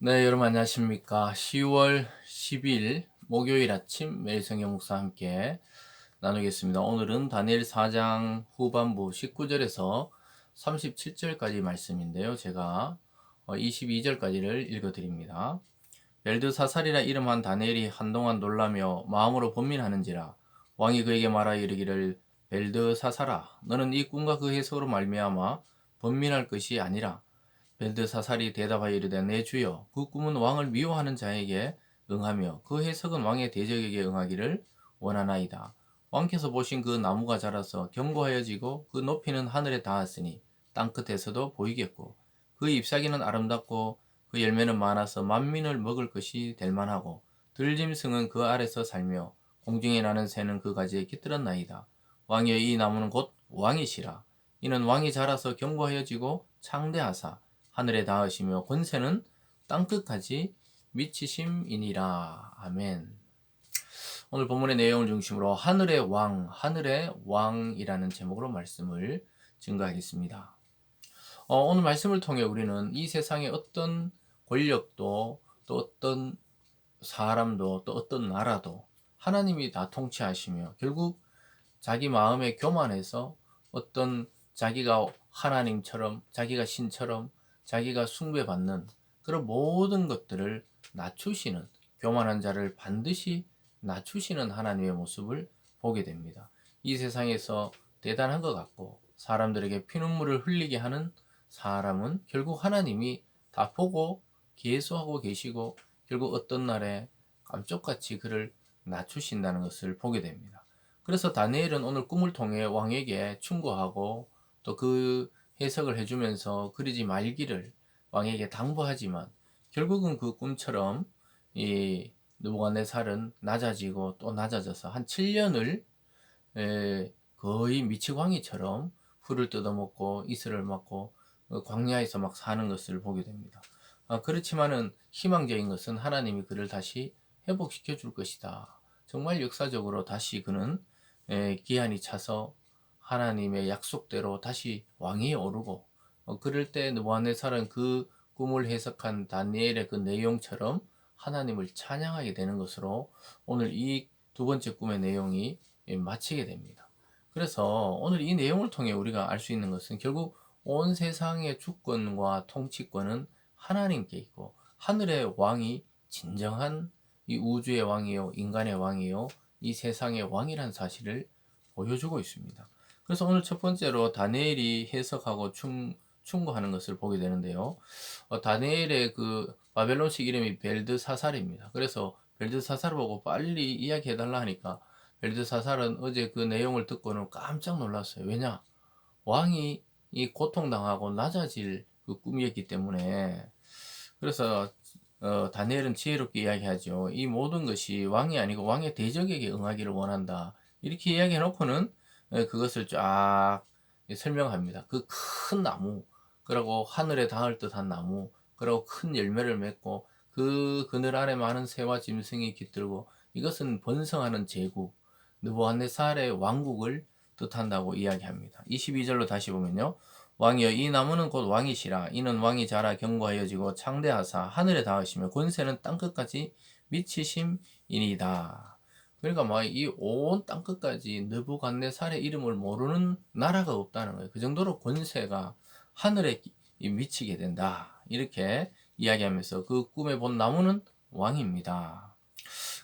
네, 여러분 안녕하십니까. 10월 10일 목요일 아침 매일 성경 묵상 함께 나누겠습니다. 오늘은 다니엘 4장 후반부 19절에서 37절까지 말씀인데요. 제가 22절까지를 읽어드립니다. 벨드사살이라 이름한 다니엘이 한동안 놀라며 마음으로 번민하는지라 왕이 그에게 말하여 이르기를 벨드사살아 너는 이 꿈과 그 해석으로 말미암아 번민할 것이 아니라 벨드사살이 대답하여 이르되 내 주여 그 꿈은 왕을 미워하는 자에게 응하며 그 해석은 왕의 대적에게 응하기를 원하나이다. 왕께서 보신 그 나무가 자라서 견고하여지고 그 높이는 하늘에 닿았으니 땅끝에서도 보이겠고 그 잎사귀는 아름답고 그 열매는 많아서 만민을 먹을 것이 될 만하고 들짐승은 그 아래서 살며 공중에 나는 새는 그 가지에 깃들었나이다. 왕이여 이 나무는 곧 왕이시라. 이는 왕이 자라서 견고하여지고 창대하사 하늘에 닿으시며 권세는 땅끝까지 미치심이니라. 아멘. 오늘 본문의 내용을 중심으로 하늘의 왕이라는 제목으로 말씀을 증거하겠습니다. 오늘 말씀을 통해 우리는 이 세상의 어떤 권력도 또 어떤 사람도 또 어떤 나라도 하나님이 다 통치하시며 결국 자기 마음의 교만에서 어떤 자기가 하나님처럼 자기가 신처럼 자기가 숭배받는 그런 모든 것들을 낮추시는 교만한 자를 반드시 낮추시는 하나님의 모습을 보게 됩니다. 이 세상에서 대단한 것 같고 사람들에게 피눈물을 흘리게 하는 사람은 결국 하나님이 다 보고 계수하고 계시고 결국 어떤 날에 감쪽같이 그를 낮추신다는 것을 보게 됩니다. 그래서 다니엘은 오늘 꿈을 통해 왕에게 충고하고 또 그 해석을 해주면서 그러지 말기를 왕에게 당부하지만 결국은 그 꿈처럼 이 느부갓네살은 낮아지고 또 낮아져서 한 7년을 거의 미치광이처럼 풀을 뜯어먹고 이슬을 맞고 광야에서 막 사는 것을 보게 됩니다. 그렇지만은 희망적인 것은 하나님이 그를 다시 회복시켜 줄 것이다. 정말 역사적으로 다시 그는 기한이 차서 하나님의 약속대로 다시 왕위에 오르고 그럴 때 느부갓네살은 그 꿈을 해석한 다니엘의 그 내용처럼 하나님을 찬양하게 되는 것으로 오늘 이 두 번째 꿈의 내용이 마치게 됩니다. 그래서 오늘 이 내용을 통해 우리가 알 수 있는 것은 결국 온 세상의 주권과 통치권은 하나님께 있고 하늘의 왕이 진정한 이 우주의 왕이요 인간의 왕이요 이 세상의 왕이라는 사실을 보여주고 있습니다. 그래서 오늘 첫 번째로 다니엘이 해석하고 충고하는 것을 보게 되는데요. 다니엘의 그 바벨론식 이름이 벨드사살입니다. 그래서 벨드사살을 보고 빨리 이야기해달라 하니까 벨드사살은 어제 그 내용을 듣고는 깜짝 놀랐어요. 왜냐? 왕이 이 고통당하고 낮아질 그 꿈이었기 때문에. 그래서 다니엘은 지혜롭게 이야기하죠. 이 모든 것이 왕이 아니고 왕의 대적에게 응하기를 원한다. 이렇게 이야기해 놓고는 그것을 쫙 설명합니다. 그 큰 나무, 그리고 하늘에 닿을 듯한 나무, 그리고 큰 열매를 맺고 그 그늘 아래 많은 새와 짐승이 깃들고 이것은 번성하는 제국, 느부갓네살의 왕국을 뜻한다고 이야기합니다. 22절로 다시 보면요. 왕이여 이 나무는 곧 왕이시라. 이는 왕이 자라 견고하여지고 창대하사 하늘에 닿으시며 권세는 땅끝까지 미치심이니이다. 그러니까 막 이 온 땅끝까지 느부갓네살의 이름을 모르는 나라가 없다는 거예요. 그 정도로 권세가 하늘에 미치게 된다. 이렇게 이야기하면서 그 꿈에 본 나무는 왕입니다.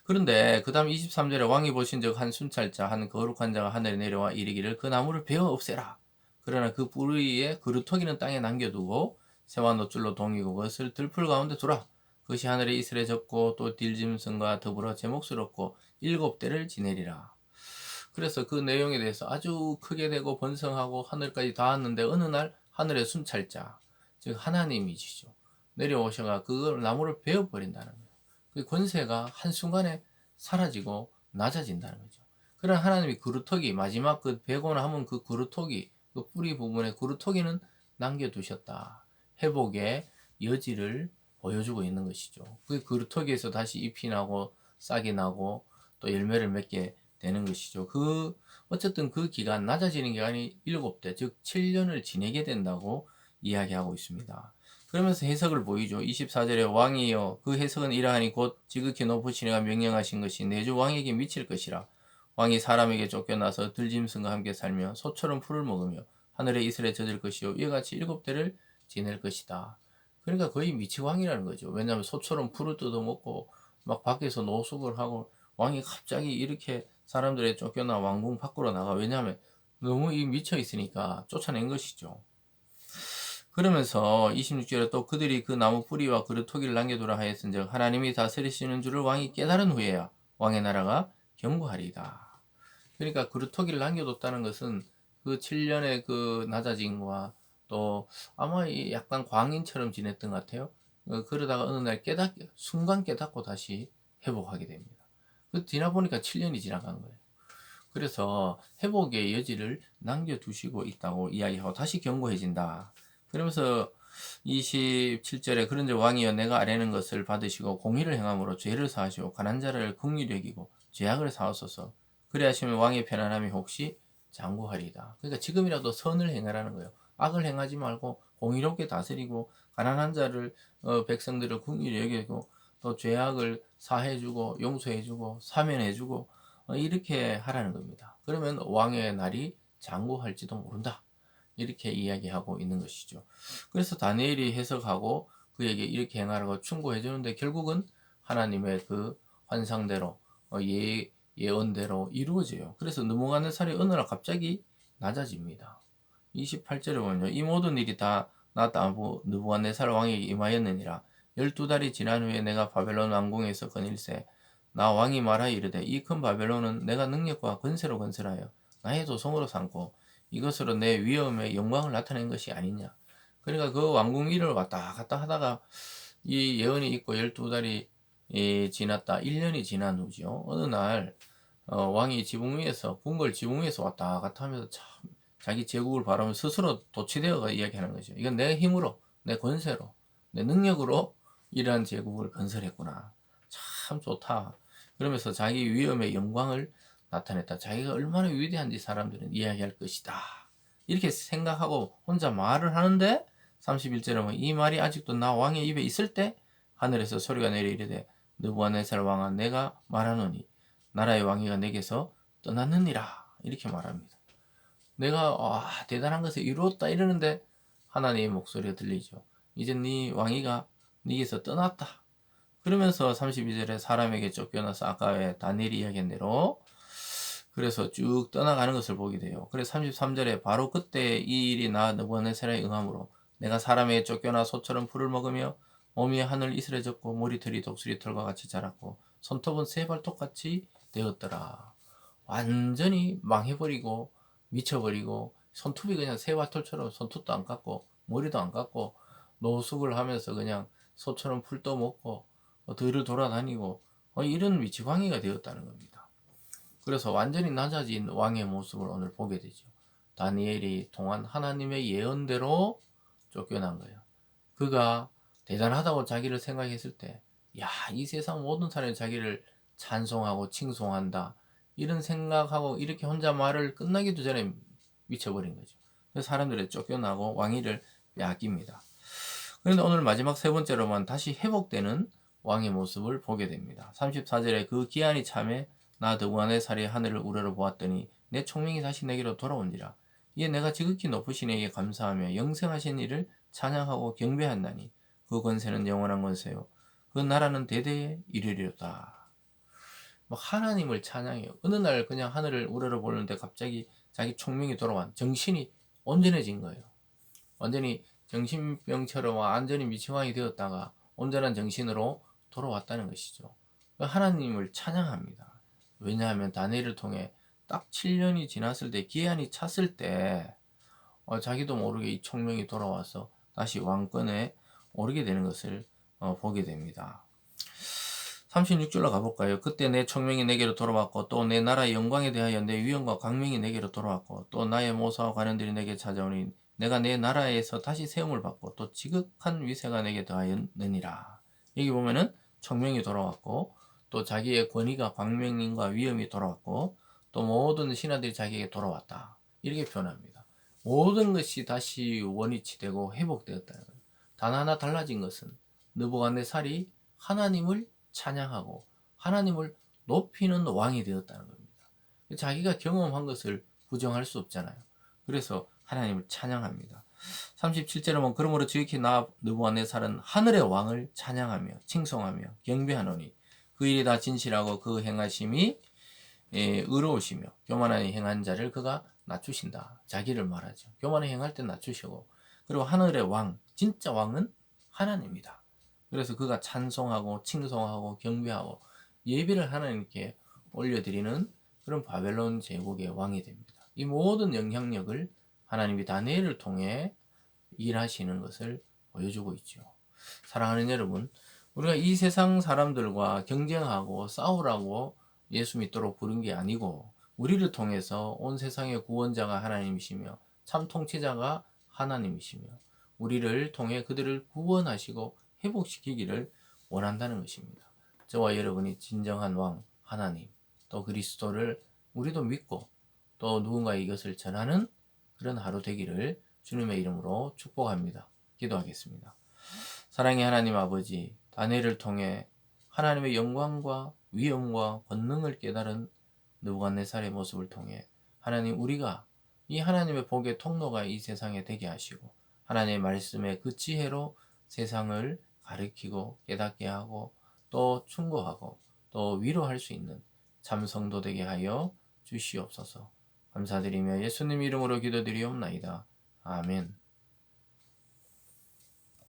그런데 그 다음 23절에 왕이 보신 적 한 순찰자 한 거룩한 자가 하늘에 내려와 이르기를 그 나무를 베어 없애라. 그러나 그 뿌리에 그루터기는 땅에 남겨두고 새와 노줄로 동이고 그것을 들풀 가운데 두라. 그것이 하늘에 이슬에 젖고 또 딜짐승과 더불어 제 몫을 얻고 7대를 지내리라. 그래서 그 내용에 대해서 아주 크게 되고 번성하고 하늘까지 닿았는데 어느 날 하늘의 순찰자 즉 하나님이시죠. 내려오셔가 그 나무를 베어버린다는 거예요. 그 권세가 한순간에 사라지고 낮아진다는 거죠. 그런 하나님이 그루터기 마지막 그 베고나 하면 그 그루터기 그 뿌리 부분에 그루터기는 남겨두셨다. 회복의 여지를 보여주고 있는 것이죠. 그 그루터기에서 다시 잎이 나고 싹이 나고 또 열매를 맺게 되는 것이죠. 어쨌든 그 기간, 낮아지는 기간이 7대, 즉 7년을 지내게 된다고 이야기하고 있습니다. 그러면서 해석을 보이죠. 24절에 왕이여 그 해석은 이러하니 곧 지극히 높으신 이가 명령하신 것이 내주 왕에게 미칠 것이라. 왕이 사람에게 쫓겨나서 들짐승과 함께 살며 소처럼 풀을 먹으며 하늘의 이슬에 젖을 것이요 이와 같이 7대를 지낼 것이다. 그러니까 거의 미치왕이라는 거죠. 왜냐하면 소처럼 풀을 뜯어먹고 막 밖에서 노숙을 하고 왕이 갑자기 이렇게 사람들에 쫓겨나 왕궁 밖으로 나가. 왜냐하면 너무 이 미쳐 있으니까 쫓아낸 것이죠. 그러면서 26절에 또 그들이 그 나무 뿌리와 그릇 토기를 남겨두라 하였은즉 하나님이 다스리시는 줄을 왕이 깨달은 후에야 왕의 나라가 견고하리이다. 그러니까 그릇 토기를 남겨뒀다는 것은 그 7년의 그 낮아짐과 또 아마 약간 광인처럼 지냈던 것 같아요. 그러다가 어느 날 순간 깨닫고 다시 회복하게 됩니다. 그 지나 보니까 7년이 지나간 거예요. 그래서 회복의 여지를 남겨두시고 있다고 이야기하고 다시 견고해진다. 그러면서 27절에 그런즉 왕이여 내가 아뢰는 것을 받으시고 공의를 행함으로 죄를 사하시고 가난 자를 긍휼히 여기고 죄악을 사하소서. 그래 하시면 왕의 편안함이 혹시 장구하리이다. 그러니까 지금이라도 선을 행하라는 거예요. 악을 행하지 말고 공의롭게 다스리고 가난한 자를 백성들을 긍휼히 여기고 또 죄악을 사해주고 용서해주고 사면해주고 이렇게 하라는 겁니다. 그러면 왕의 날이 장구할지도 모른다. 이렇게 이야기하고 있는 것이죠. 그래서 다니엘이 해석하고 그에게 이렇게 행하라고 충고해 주는데 결국은 하나님의 그 환상대로 예언대로 이루어져요. 그래서 느부갓네살이 어느 날 갑자기 낮아집니다. 28절에 보면요. 이 모든 일이 다 나 느부갓네살 왕에게 임하였느니라. 12달이 지난 후에 내가 바벨론 왕궁에서 거닐세 나 왕이 말하여 이르되 이 큰 바벨론은 내가 능력과 권세로 건설하여 나의 도성으로 삼고 이것으로 내 위엄의 영광을 나타낸 것이 아니냐. 그러니까 그 왕궁 일을 왔다 갔다 하다가 이 예언이 있고 12달이 지났다. 1년이 지난 후죠. 어느 날 왕이 지붕 위에서 궁궐 지붕 위에서 왔다 갔다 하면서 참 자기 제국을 바라면 스스로 도취되어가 이야기하는 거죠. 이건 내 힘으로 내 권세로 내 능력으로 이러한 제국을 건설했구나. 참 좋다. 그러면서 자기 위엄의 영광을 나타냈다. 자기가 얼마나 위대한지 사람들은 이야기할 것이다. 이렇게 생각하고 혼자 말을 하는데 31절에 보면 이 말이 아직도 나 왕의 입에 있을 때 하늘에서 소리가 내려 이르되 느부갓네살 왕아 내가 말하노니 나라의 왕위가 내게서 떠났느니라. 이렇게 말합니다. 내가 대단한 것을 이루었다 이러는데 하나님의 목소리가 들리죠. 이제 네 왕위가 네게서 떠났다. 그러면서 32절에 사람에게 쫓겨나서 아까 왜 다니엘이 이야기한 대로 그래서 쭉 떠나가는 것을 보게 돼요. 그래서 33절에 바로 그때 이 일이 나 느부갓네살의 응함으로 내가 사람에게 쫓겨나 소처럼 풀을 먹으며 몸이 하늘 이슬에 젖고 머리털이 독수리 털과 같이 자랐고 손톱은 새 발톱같이 되었더라. 완전히 망해버리고 미쳐버리고 손톱이 그냥 새 발톱처럼 손톱도 안 깎고 머리도 안 깎고 노숙을 하면서 그냥 소처럼 풀도 먹고 들을 돌아다니고 이런 미치광이가 되었다는 겁니다. 그래서 완전히 낮아진 왕의 모습을 오늘 보게 되죠. 다니엘이 통한 하나님의 예언대로 쫓겨난 거예요. 그가 대단하다고 자기를 생각했을 때, 야, 이 세상 모든 사람이 자기를 찬송하고 칭송한다. 이런 생각하고 이렇게 혼자 말을 끝나기도 전에 미쳐버린 거죠. 그래서 사람들이 쫓겨나고 왕위를 빼앗깁니다. 그런데 오늘 마지막 세 번째로만 다시 회복되는 왕의 모습을 보게 됩니다. 34절에 그 기한이 참에 나 느부갓네살이 하늘을 우러러 보았더니 내 총명이 다시 내게로 돌아온지라. 이에 내가 지극히 높으신 이에게 감사하며 영생하신 이를 찬양하고 경배한다니 그 권세는 영원한 권세요 그 나라는 대대에 이르리로다. 하나님을 찬양해요. 어느 날 그냥 하늘을 우러러 보는데 갑자기 자기 총명이 돌아와 정신이 온전해진 거예요. 완전히 정신병처럼 완전히 미치광이 되었다가 온전한 정신으로 돌아왔다는 것이죠. 하나님을 찬양합니다. 왜냐하면 다니엘을 통해 딱 7년이 지났을 때 기한이 찼을 때 자기도 모르게 이 총명이 돌아와서 다시 왕권에 오르게 되는 것을 보게 됩니다. 36절로 가볼까요? 그때 내 총명이 내게로 돌아왔고 또 내 나라의 영광에 대하여 내 위엄과 광명이 내게로 돌아왔고 또 나의 모사와 관원들이 내게 찾아오니 내가 내 나라에서 다시 세움을 받고 또 지극한 위세가 내게 더하였느니라. 여기 보면은 총명이 돌아왔고 또 자기의 권위가 광명과 위엄이 돌아왔고 또 모든 신하들이 자기에게 돌아왔다. 이렇게 표현합니다. 모든 것이 다시 원위치되고 회복되었다는 거예요. 단 하나 달라진 것은 느부갓네살이 하나님을 찬양하고 하나님을 높이는 왕이 되었다는 겁니다. 자기가 경험한 것을 부정할 수 없잖아요. 그래서 하나님을 찬양합니다. 37절에 보면 그러므로 지극히 나 느부갓네살은 하늘의 왕을 찬양하며 칭송하며 경배하노니 그 일이 다 진실하고 그 행하심이 의로우시며 교만하게 행한 자를 그가 낮추신다. 자기를 말하죠. 교만하게 행할 때 낮추시고, 그리고 하늘의 왕, 진짜 왕은 하나님이다. 그래서 그가 찬송하고 칭송하고 경배하고 예배를 하나님께 올려드리는 그런 바벨론 제국의 왕이 됩니다. 이 모든 영향력을 하나님이 다니엘을 통해 일하시는 것을 보여주고 있죠. 사랑하는 여러분, 우리가 이 세상 사람들과 경쟁하고 싸우라고 예수 믿도록 부른 게 아니고, 우리를 통해서 온 세상의 구원자가 하나님이시며 참 통치자가 하나님이시며 우리를 통해 그들을 구원하시고 회복시키기를 원한다는 것입니다. 저와 여러분이 진정한 왕 하나님, 또 그리스도를 우리도 믿고 또 누군가에 이것을 전하는 그런 하루 되기를 주님의 이름으로 축복합니다. 기도하겠습니다. 사랑의 하나님 아버지, 다니엘을 통해 하나님의 영광과 위엄과 권능을 깨달은 느부갓네살의 모습을 통해 하나님, 우리가 이 하나님의 복의 통로가 이 세상에 되게 하시고 하나님의 말씀의 그 지혜로 세상을 가르치고 깨닫게 하고 또 충고하고 또 위로할 수 있는 참 성도 되게 하여 주시옵소서. 감사드리며 예수님 이름으로 기도드리옵나이다. 아멘.